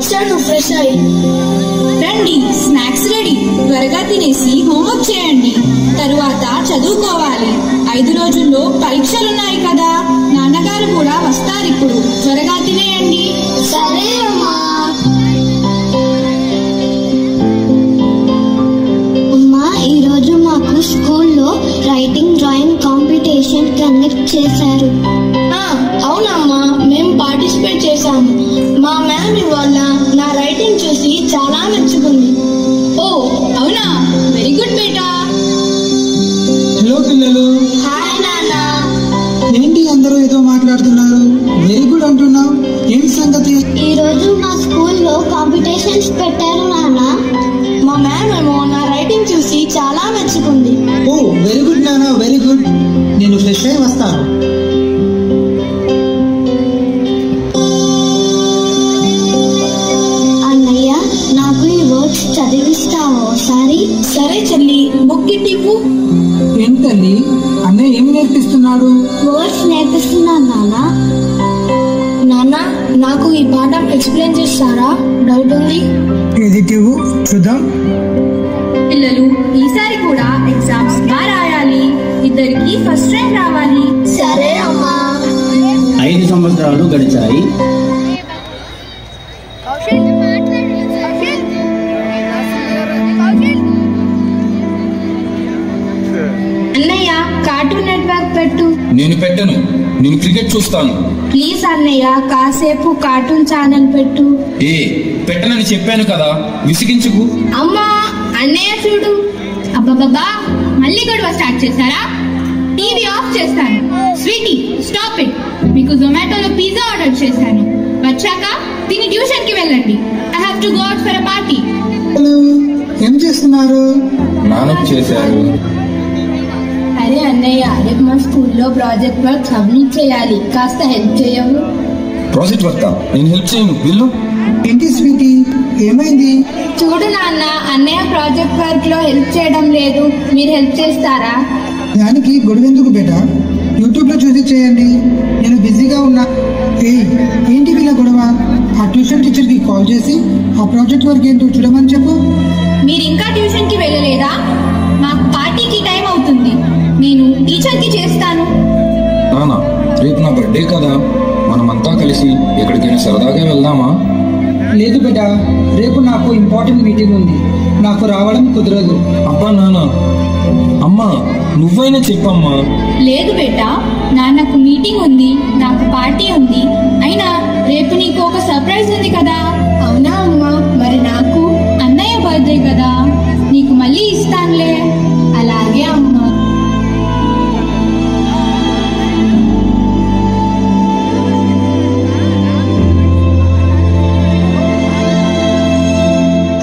First నువ్వు fresh అయ్యి రండి, స్నాక్స్ రెడీ. త్వరగా తినేసి హోంవర్క్ చేయండి. తరువాత చదువుకోవాలి. 5 రోజుల్లో పరీక్షలున్నాయి కదా. నాన్నగారు కూడా వస్తారు. ఇప్పుడు త్వరగా తినేయండి. సరే అమ్మా. అమ్మా, ఈరోజు మాకు స్కూల్లో రైటింగ్ డ్రాయింగ్ కాంపిటీషన్ కండక్ట్ చేశారు. అవునమ్మా, మేము పార్టిసిపేట్ చేశాము. మా మ్యామ్ ఇవాళ నా రైటింగ్ చూసి చాలా మెచ్చుకుంది. ఓ అవునా, వెరీ గుడ్ బేటా. హలో పిల్లలు. హాయ్ నాన్న. ఏంటి అందరూ ఏదో మాట్లాడుతున్నారు? వెరీ గుడ్ అంటున్నావు, ఏం సంగతి? ఈరోజు మా స్కూల్లో కాంపిటీషన్స్ పెట్టారు నాన్న. మా మ్యామ్ ఏమో నా రైటింగ్ చూసి చాలా మెచ్చుకుంది. ఓ వెరీ గుడ్ నాన్న, వెరీ గుడ్. నేను ఫ్రెష్ అయి వస్తాను. అన్నయ్య, నాకు ఈ వర్డ్స్ చదివిస్తావా ఒకసారి? సరే చెల్లి, బుక్ ఇవ్వు. ఏంటల్లి, అన్నయ్య ఏమి నేర్పిస్తున్నాడు? వర్డ్స్ నేర్పిస్తున్నాను నాన్న. నాన్న, నాకు ఈ పాఠం ఎక్స్ప్లెయిన్ చేస్తారా? డౌట్ ఉంది. ఎదిటివ్ చూద్దాం. పిల్లలు, ఈసారి కూడా ఎగ్జామ్స్ బాగా రాయాలి. ఇద్దరికి ఫస్ట్ ర్యాంక్ రావాలి. సరే అమ్మా. 5 సంవత్సరాలు గడిచాయి. అన్నయ్య, కార్టూన్ నెట్వర్క్ పెట్టు. నేను పెట్టను, నేను క్రికెట్ చూస్తాను. ప్లీజ్ అన్నయ్య, కాసేపు కార్టూన్ ఛానల్ పెట్టు. ఏ పెట్టనని చెప్పాను కదా, విసిగించుకు. అమ్మా, అన్నయ్య చూడు. అబ్బబ్బబ్బా, మళ్ళీ గొడవ స్టార్ట్ చేశారా? టీవీ ఆఫ్ చేస్తాను. Sweetie, stop it. మీకు జొమాటోలో పిజ్జా ఆర్డర్ చేశాను. వచ్చాక తిని ట్యూషన్ కి వెళ్ళండి. I have to go out for a party. ఏం చేస్తున్నారు? నానప్ చేశారు. అరే అన్నయ్య, రేపు మా స్కూల్లో ప్రాజెక్ట్ వర్క్ సబ్మిట్ చేయాలి. కాస్త హెల్ప్ చేయవు? ప్రాజెక్ట్ వర్క్ నేను హెల్ప్ చేయను, వెళ్ళు. ఏంటి స్వీటీ, ఏమైంది? చూడు నాన్న, అన్నయ్య ప్రాజెక్ట్ వర్క్ లో హెల్ప్ చేయడం లేదు. మీరు హెల్ప్ చేస్తారా? దానికి గొడవెందుకు బేటా? యూట్యూబ్ లో చూసి చేయండి. నేను బిజీగా ఉన్నా. ఏంటి వీళ్ళ గొడవ? ఆ ట్యూషన్ టీచర్ కి కాల్ చేసి ఆ ప్రాజెక్ట్ వర్క్ ఏంటో చూడమని చెప్పు. మీరు ఇంకా ట్యూషన్ కి వెళ్ళలేదా? మాకు పార్టీకి టైం అవుతుంది. నేను టీచర్ కి చేస్తాను. నానా, రేపు నా బర్త్డే కదా, మనమంతా కలిసి ఎక్కడికైనా సరదాగా వెళ్దామా? లేదు బేటా, రేపు నాకు ఇంపార్టెంట్ మీటింగ్ ఉంది. నాకు రావడం కుదరదు. అబ్బా నానా, అమ్మా నువ్వైనా చెప్పమ్మా. లేదు బేటా, నాన్నకు మీటింగ్ ఉంది, నాకు పార్టీ ఉంది. అయినా రేపు నీకు ఒక సర్ప్రైజ్ ఉంది కదా. అవునా అమ్మా? మరి నాకు? అన్నయ్య బర్త్డే కదా, నీకు మళ్ళీ ఇస్తానులే. అలాగే అమ్మా.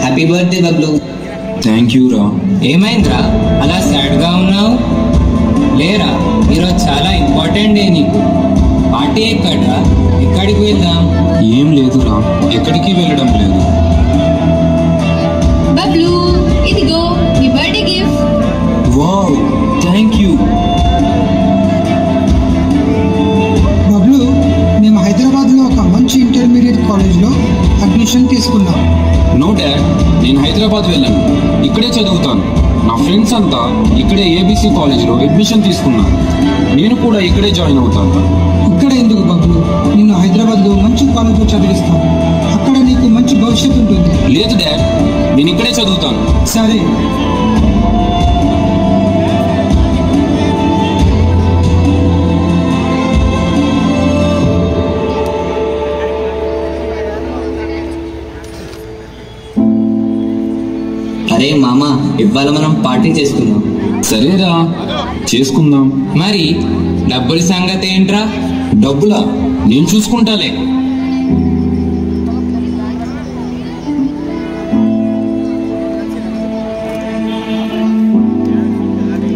Happy birthday Bablu. Thank you రా. ఏమైందిరా అలా సాడ్ గా ఉన్నావు? లేరా, ఈరోజు చాలా ఇంపార్టెంట్ డే నీకు. పార్టీ ఎక్కడ్రా? ఎక్కడికి వెళ్దాం? ఏం లేదురా, ఎక్కడికి వెళ్ళడం లేదు. బబ్లు, ఇదిగో నీ birthday gift. Wow, thank you. Bablu, మేము హైదరాబాద్ లో ఒక మంచి ఇంటర్మీడియట్ కాలేజ్ లో అడ్మిషన్ తీసుకున్నాం. నో డాడ్, నేను హైదరాబాద్ వెళ్ళను, ఇక్కడే చదువుతాను. నా ఫ్రెండ్స్ అంతా ఇక్కడే ఏబీసీ కాలేజ్లో అడ్మిషన్ తీసుకున్నాను. నేను కూడా ఇక్కడే జాయిన్ అవుతాను. ఇక్కడ ఎందుకు బబ్లు? నిన్ను హైదరాబాద్ లో మంచి కాలేజ్ లో చదివిస్తాను. అక్కడ నీకు మంచి భవిష్యత్తు ఉంటుంది. లేదు డాడ్, నేను ఇక్కడే చదువుతాను. సరే. అరే మామ, ఇవాళ మనం పార్టీ చేసుకుందాం. సరేరా, చేసుకుందాం. మరి డబ్బుల సంగతి ఏంట్రా? డబ్బులా? నేను చూసుకుంటాలే.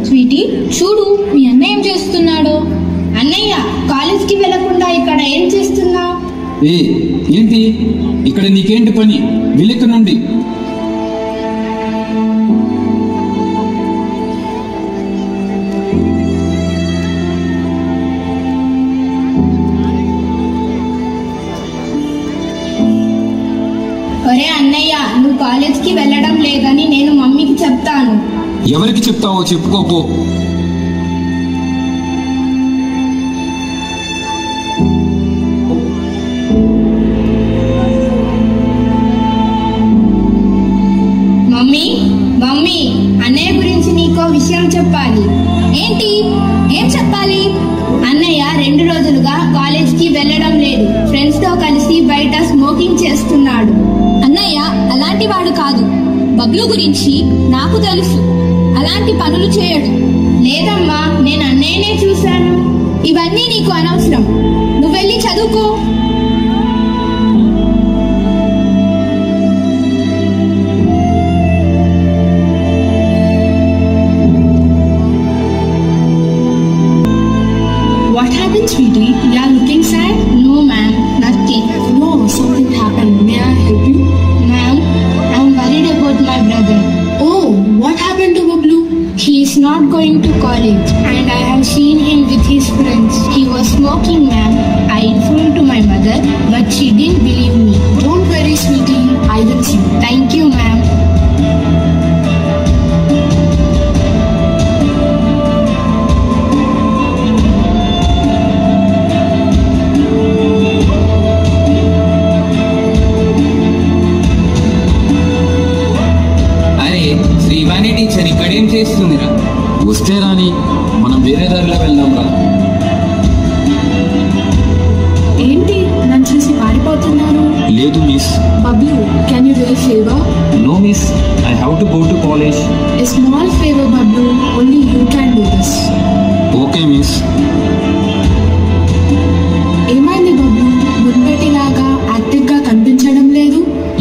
స్వీటీ, చూడు మీ అన్నయ్య ఏం చేస్తున్నాడో. అన్నయ్య, కాలేజ్కి వెళ్లకుండా ఇక్కడ ఏం చేస్తున్నావు? ఏంటి ఇక్కడ నీకేంటి పని? వెళ్ళిక్క నుండి. ఎవరికి చెప్తావో చెప్పుకోపో. మమ్మీ మమ్మీ, అన్నయ్య గురించి నీకో విషయం చెప్పాలి. ఏంటి? ఏం చెప్పాలి? అన్నయ్య 2 రోజులుగా కాలేజ్కి వెళ్ళడం లేదు. ఫ్రెండ్స్ తో కలిసి బయట స్మోకింగ్ చేస్తున్నాడు. అన్నయ్య అలాంటి వాడు కాదు. బబ్లు గురించి నాకు తెలుసు. అలాంటి పనులు చేయడు. లేదమ్మా, నేను అన్నయ్యనే చూశాను. ఇవన్నీ నీకు అనవసరం. నువ్వు వెళ్ళి చదువుకో. What happened, sweetie? You are looking sad? No, ma'am, nothing. No, something happened. May I help you? Ma'am, I'm worried about my brother. Oh, what happened to Bablu? He is not going to college and I have seen him with his friends. He was smoking, ma'am. I informed to my mother, but she didn't believe me. Don't worry, sweetie. I will see. Thank you, ma'am. Srivani teacher ఇక్కడేం చేస్తుందిరా? వస్తే రాని, మనం వేరే దారిలో వెళ్దాం రా. ఏంటి నన్ను చూసి పారిపోతున్నారు? లేదు miss. Bablu, can you do a favor? No miss, I have to go to college. A small favor, Bablu. Only you can do this. Okay miss. ఏమైంది Bablu? మున్పటిలాగా యాక్టివ్ గా కనిపించడం లేదు.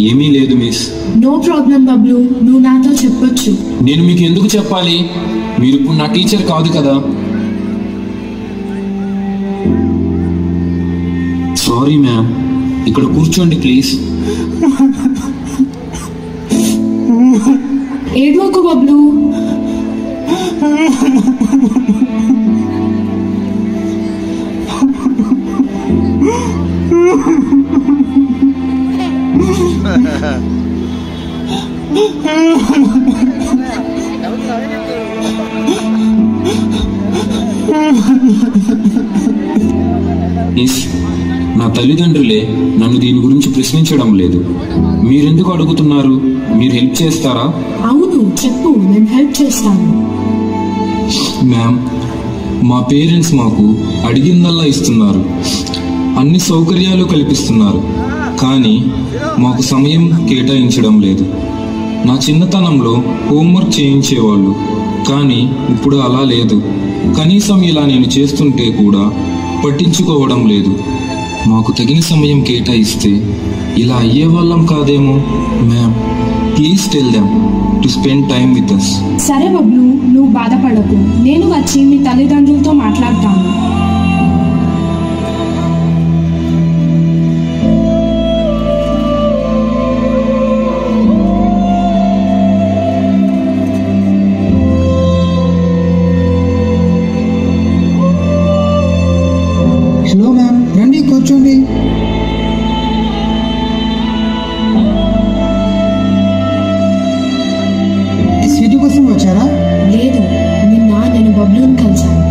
ఏమీ లేదు మిస్. నో ప్రాబ్లం Bablu, నువ్వు నాతో చెప్పొచ్చు. నేను మీకు ఎందుకు చెప్పాలి? మీరు ఇప్పుడు నా టీచర్ కాదు కదా. Sorry ma'am. ఇక్కడ కూర్చోండి ప్లీజ్. ఏడవకు Bablu. నా తల్లిదండ్రులే నన్ను దీని గురించి ప్రశ్నించడం లేదు. మీరెందుకు అడుగుతున్నారు? మీరు హెల్ప్ చేస్తారా? అవును, చెప్పు, నేను హెల్ప్ చేస్తాను. మ్యామ్, మా పేరెంట్స్ మాకు అడిగిందల్లా ఇస్తున్నారు, అన్ని సౌకర్యాలు కల్పిస్తున్నారు, కానీ మాకు సమయం కేటాయించడం లేదు. నా చిన్నతనంలో హోంవర్క్ చేయించేవాళ్ళు, కానీ ఇప్పుడు అలా లేదు. కనీసం ఇలా నేను చేస్తుంటే కూడా పట్టించుకోవడం లేదు. మాకు తగిన సమయం కేటాయిస్తే ఇలా అయ్యేవాళ్ళం కాదేమో. Ma'am, please tell them to spend time with us. సరే Bablu, నువ్వు బాధపడకు. నేను వచ్చి మీ తల్లిదండ్రులతో మాట్లాడతాను. హలో మ్యామ్, రండి కూర్చోండి. స్వీటీ కోసం వచ్చారా? లేదు, నిన్న నేను Babluని కలిశాను.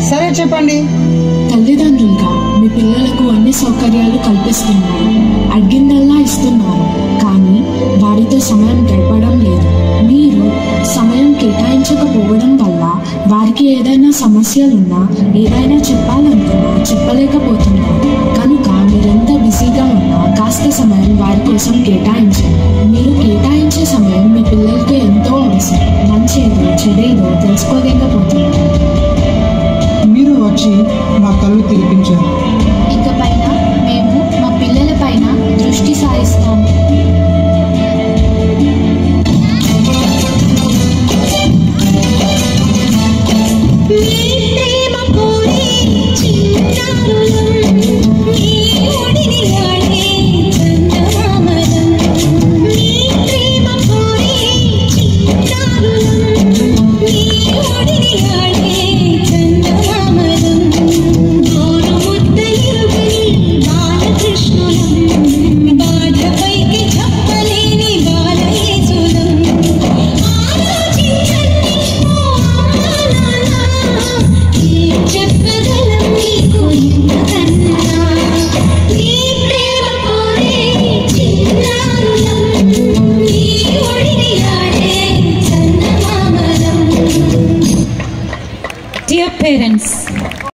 సరే చెప్పండి. తల్లిదండ్రులుగా మీ పిల్లలకు అన్ని సౌకర్యాలు కల్పిస్తున్నారు, అడిగిందల్లా ఇస్తున్నారు, కానీ వారితో సమయం గడపడం లేదు. మీరు సమయం కేటాయించకపోవడం వల్ల వారికి ఏదైనా సమస్యలున్నా, ఏదైనా చెప్పాలనుకున్నా చెప్పలేకపోతున్నారు. కనుక మీరెంత బిజీగా ఉన్నా కాస్త సమయం వారి కోసం కేటాయించండి. మీరు కేటాయించే సమయం మీ పిల్లలకి ఎంతో అవసరం. మంచేదో చెడేదో తెలుసుకోలేకపోతున్నారు. మీరు వచ్చి మా కళ్ళు తెరిపించారు. ఇకపైన మేము మా పిల్లల పైన దృష్టి సారిస్తాము.